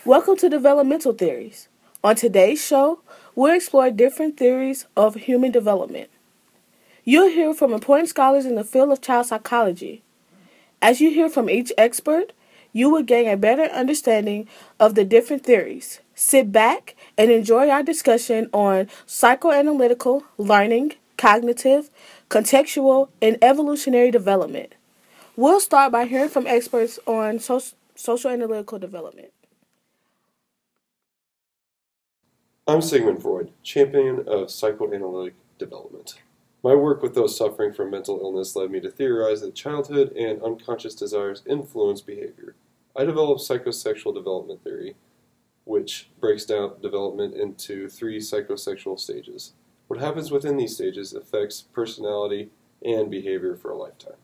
Welcome to Developmental Theories. On today's show, we'll explore different theories of human development. You'll hear from important scholars in the field of child psychology. As you hear from each expert, you will gain a better understanding of the different theories. Sit back and enjoy our discussion on psychoanalytical, learning, cognitive, contextual, and evolutionary development. We'll start by hearing from experts on social analytical development. I'm Sigmund Freud, champion of psychoanalytic development. My work with those suffering from mental illness led me to theorize that childhood and unconscious desires influence behavior. I developed psychosexual development theory, which breaks down development into 3 psychosexual stages. What happens within these stages affects personality and behavior for a lifetime.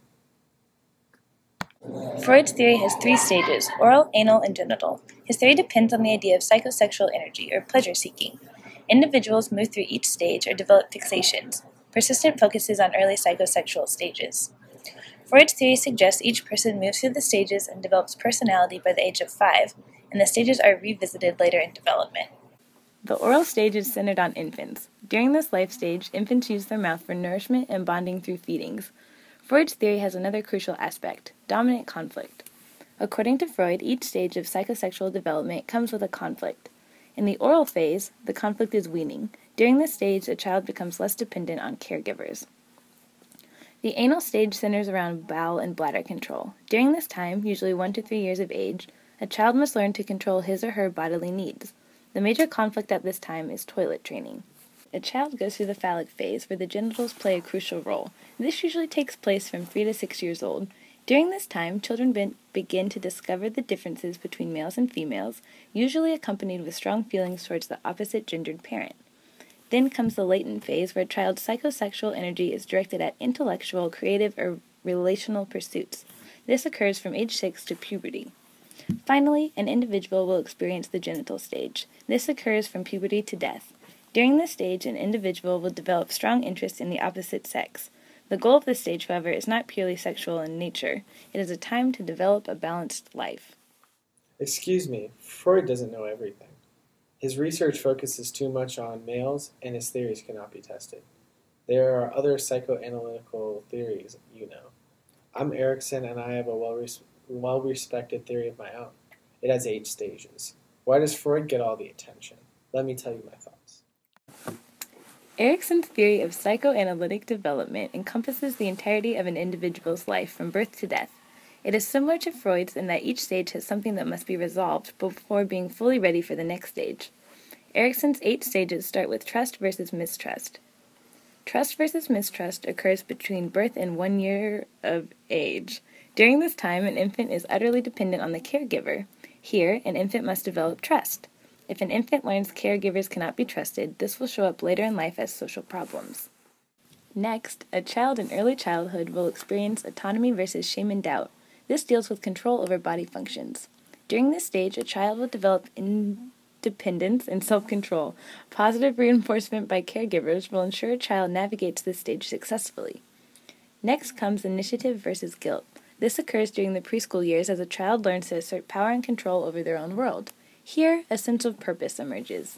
Freud's theory has 3 stages: oral, anal, and genital. His theory depends on the idea of psychosexual energy, or pleasure-seeking. Individuals move through each stage or develop fixations. Persistent focuses on early psychosexual stages. Freud's theory suggests each person moves through the stages and develops personality by the age of 5, and the stages are revisited later in development. The oral stage is centered on infants. During this life stage, infants use their mouth for nourishment and bonding through feedings. Freud's theory has another crucial aspect: dominant conflict. According to Freud, each stage of psychosexual development comes with a conflict. In the oral phase, the conflict is weaning. During this stage, a child becomes less dependent on caregivers. The anal stage centers around bowel and bladder control. During this time, usually 1 to 3 years of age, a child must learn to control his or her bodily needs. The major conflict at this time is toilet training. A child goes through the phallic phase, where the genitals play a crucial role. This usually takes place from 3 to 6 years old. During this time, children begin to discover the differences between males and females, usually accompanied with strong feelings towards the opposite gendered parent. Then comes the latent phase, where a child's psychosexual energy is directed at intellectual, creative, or relational pursuits. This occurs from age 6 to puberty. Finally, an individual will experience the genital stage. This occurs from puberty to death. During this stage, an individual will develop strong interest in the opposite sex. The goal of this stage, however, is not purely sexual in nature. It is a time to develop a balanced life. Excuse me, Freud doesn't know everything. His research focuses too much on males, and his theories cannot be tested. There are other psychoanalytical theories, you know. I'm Erickson, and I have a well-respected theory of my own. It has 8 stages. Why does Freud get all the attention? Let me tell you my thoughts. Erickson's theory of psychoanalytic development encompasses the entirety of an individual's life from birth to death. It is similar to Freud's in that each stage has something that must be resolved before being fully ready for the next stage. Erickson's 8 stages start with trust versus mistrust. Trust versus mistrust occurs between birth and 1 year of age. During this time, an infant is utterly dependent on the caregiver. Here, an infant must develop trust. If an infant learns caregivers cannot be trusted, this will show up later in life as social problems. Next, a child in early childhood will experience autonomy versus shame and doubt. This deals with control over body functions. During this stage, a child will develop independence and self-control. Positive reinforcement by caregivers will ensure a child navigates this stage successfully. Next comes initiative versus guilt. This occurs during the preschool years as a child learns to assert power and control over their own world. Here, a sense of purpose emerges.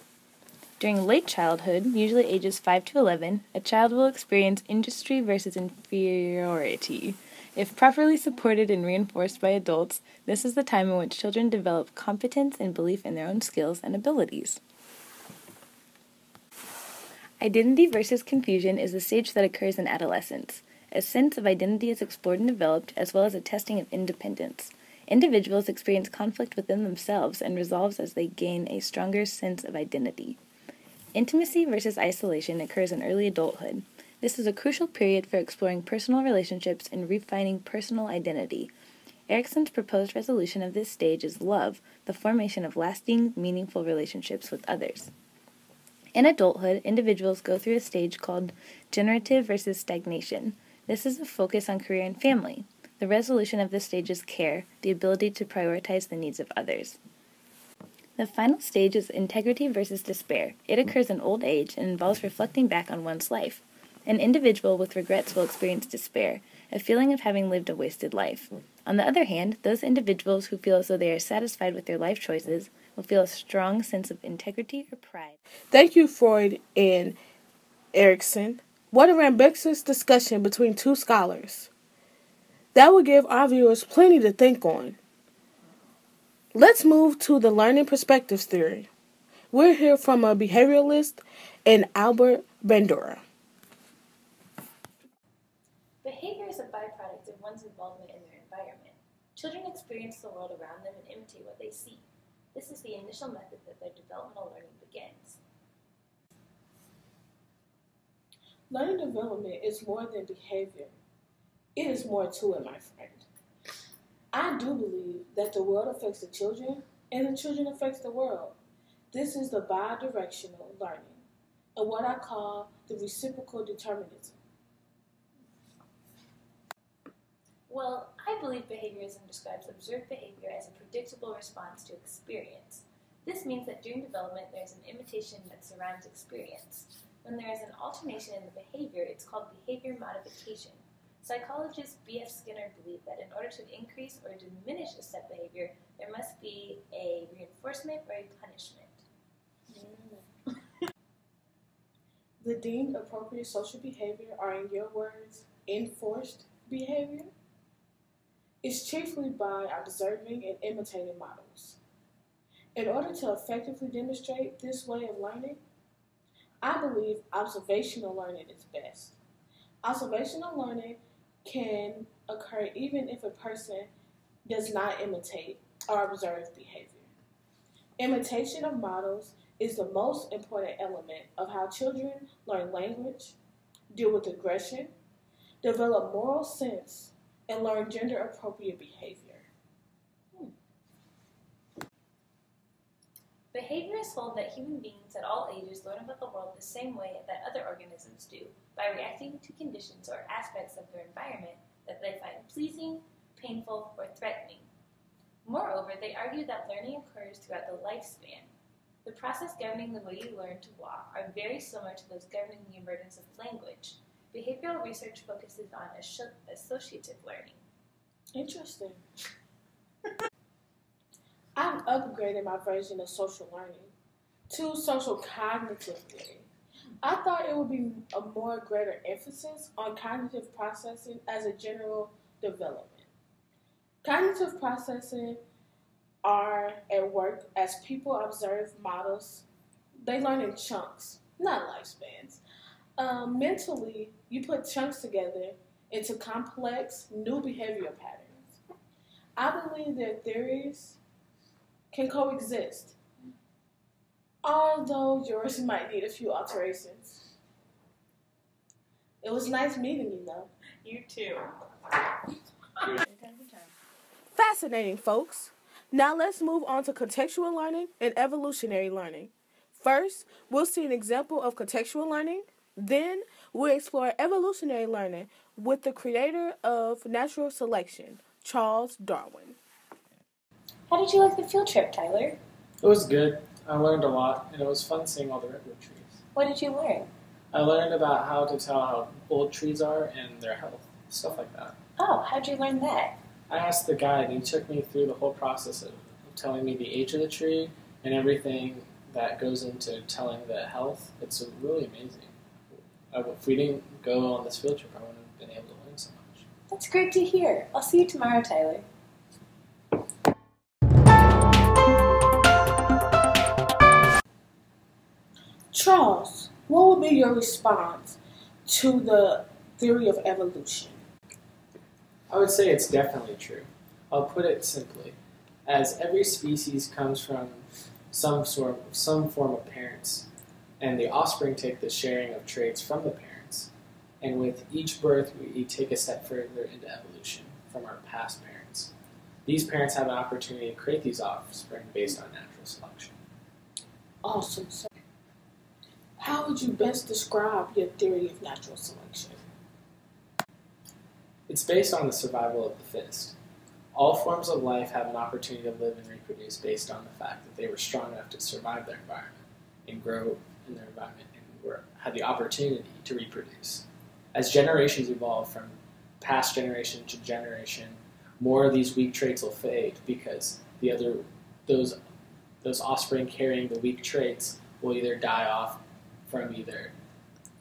During late childhood, usually ages 5 to 11, a child will experience industry versus inferiority. If properly supported and reinforced by adults, this is the time in which children develop competence and belief in their own skills and abilities. Identity versus confusion is the stage that occurs in adolescence. A sense of identity is explored and developed, as well as a testing of independence. Individuals experience conflict within themselves and resolves as they gain a stronger sense of identity. Intimacy versus isolation occurs in early adulthood. This is a crucial period for exploring personal relationships and refining personal identity. Erickson's proposed resolution of this stage is love, the formation of lasting, meaningful relationships with others. In adulthood, individuals go through a stage called generative versus stagnation. This is a focus on career and family. The resolution of this stage is care, the ability to prioritize the needs of others. The final stage is integrity versus despair. It occurs in old age and involves reflecting back on one's life. An individual with regrets will experience despair, a feeling of having lived a wasted life. On the other hand, those individuals who feel as though they are satisfied with their life choices will feel a strong sense of integrity or pride. Thank you, Freud and Erikson. What a rambunctious discussion between two scholars. That will give our viewers plenty to think on. Let's move to the learning perspectives theory. We'll hear from a behavioralist and Albert Bandura. Behavior is a byproduct of one's involvement in their environment. Children experience the world around them and imitate what they see. This is the initial method that their developmental learning begins. Learning development is more than behavior. It is more to it, my friend. I do believe that the world affects the children and the children affects the world. This is the bi-directional learning, and what I call the reciprocal determinism. Well, I believe behaviorism describes observed behavior as a predictable response to experience. This means that during development there is an imitation that surrounds experience. When there is an alternation in the behavior, it's called behavior modification. Psychologist B.F. Skinner believed that in order to increase or diminish a set behavior, there must be a reinforcement or a punishment. The deemed appropriate social behavior are, in your words, enforced behavior. It's chiefly by observing and imitating models. In order to effectively demonstrate this way of learning, I believe observational learning is best. Observational learning can occur even if a person does not imitate or observe behavior. Imitation of models is the most important element of how children learn language, deal with aggression, develop moral sense, and learn gender-appropriate behavior. Behaviorists hold that human beings at all ages learn about the world the same way that other organisms do, by reacting to conditions or aspects of their environment that they find pleasing, painful, or threatening. Moreover, they argue that learning occurs throughout the lifespan. The process governing the way you learn to walk are very similar to those governing the emergence of language. Behavioral research focuses on associative learning. Interesting. I've upgraded my version of social learning to social cognitive learning. I thought it would be a more greater emphasis on cognitive processing as a general development. Cognitive processing are at work as people observe models. They learn in chunks, not lifespans. Mentally, you put chunks together into complex new behavioral patterns. I believe their theories can coexist, although yours might need a few alterations. It was nice meeting you, though. You too. Fascinating, folks. Now let's move on to contextual learning and evolutionary learning. First, we'll see an example of contextual learning. Then, we'll explore evolutionary learning with the creator of natural selection, Charles Darwin. How did you like the field trip, Tyler? It was good. I learned a lot, and it was fun seeing all the redwood trees. What did you learn? I learned about how to tell how old trees are and their health, stuff like that. Oh, how'd you learn that? I asked the guide, and he took me through the whole process of telling me the age of the tree and everything that goes into telling the health. It's really amazing. If we didn't go on this field trip, I wouldn't have been able to learn so much. That's great to hear. I'll see you tomorrow, Tyler. Charles, what would be your response to the theory of evolution? I would say it's definitely true. I'll put it simply, as every species comes from some form of parents, and the offspring take the sharing of traits from the parents, and with each birth we take a step further into evolution from our past parents. These parents have an opportunity to create these offspring based on natural selection. Awesome, sir. How would you best describe your theory of natural selection? It's based on the survival of the fittest. All forms of life have an opportunity to live and reproduce based on the fact that they were strong enough to survive their environment and grow in their environment and had the opportunity to reproduce. As generations evolve from past generation to generation, more of these weak traits will fade because the those offspring carrying the weak traits will either die off from either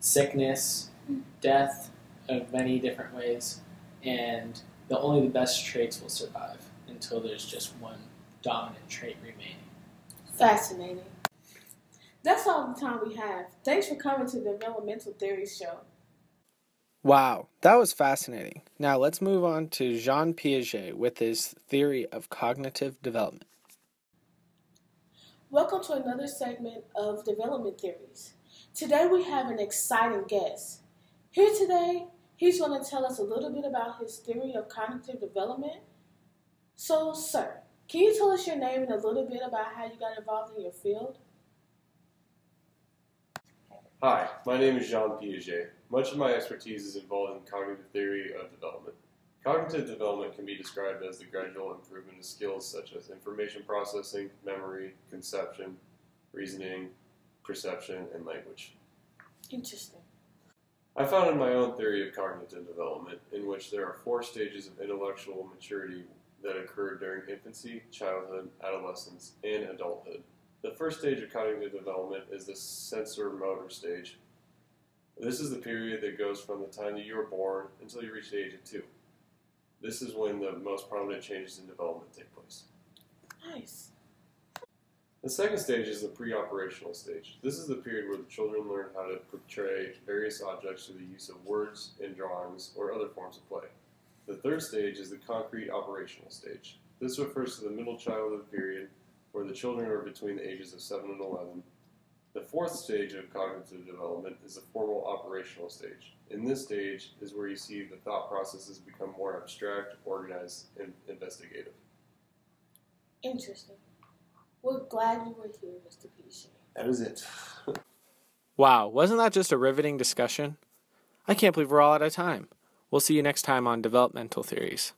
sickness, death, of many different ways, and only the best traits will survive until there's just one dominant trait remaining. Fascinating. That's all the time we have. Thanks for coming to the Developmental Theories Show. Wow, that was fascinating. Now let's move on to Jean Piaget with his theory of cognitive development. Welcome to another segment of Development Theories. Today we have an exciting guest. Here today, he's going to tell us a little bit about his theory of cognitive development. So, sir, can you tell us your name and a little bit about how you got involved in your field? Hi, my name is Jean Piaget. Much of my expertise is involved in cognitive theory of development. Cognitive development can be described as the gradual improvement of skills such as information processing, memory, conception, reasoning, perception, and language. Interesting. I founded my own theory of cognitive development, in which there are 4 stages of intellectual maturity that occur during infancy, childhood, adolescence, and adulthood. The first stage of cognitive development is the sensor-motor stage. This is the period that goes from the time that you are born until you reach the age of 2. This is when the most prominent changes in development take place. Nice. The second stage is the pre-operational stage. This is the period where the children learn how to portray various objects through the use of words and drawings or other forms of play. The third stage is the concrete operational stage. This refers to the middle childhood period where the children are between the ages of 7 and 11. The fourth stage of cognitive development is the formal operational stage. In this stage is where you see the thought processes become more abstract, organized, and investigative. Interesting. We're glad you were here, Mr. Pysch. That is it. Wow, wasn't that just a riveting discussion? I can't believe we're all out of time. We'll see you next time on Developmental Theories.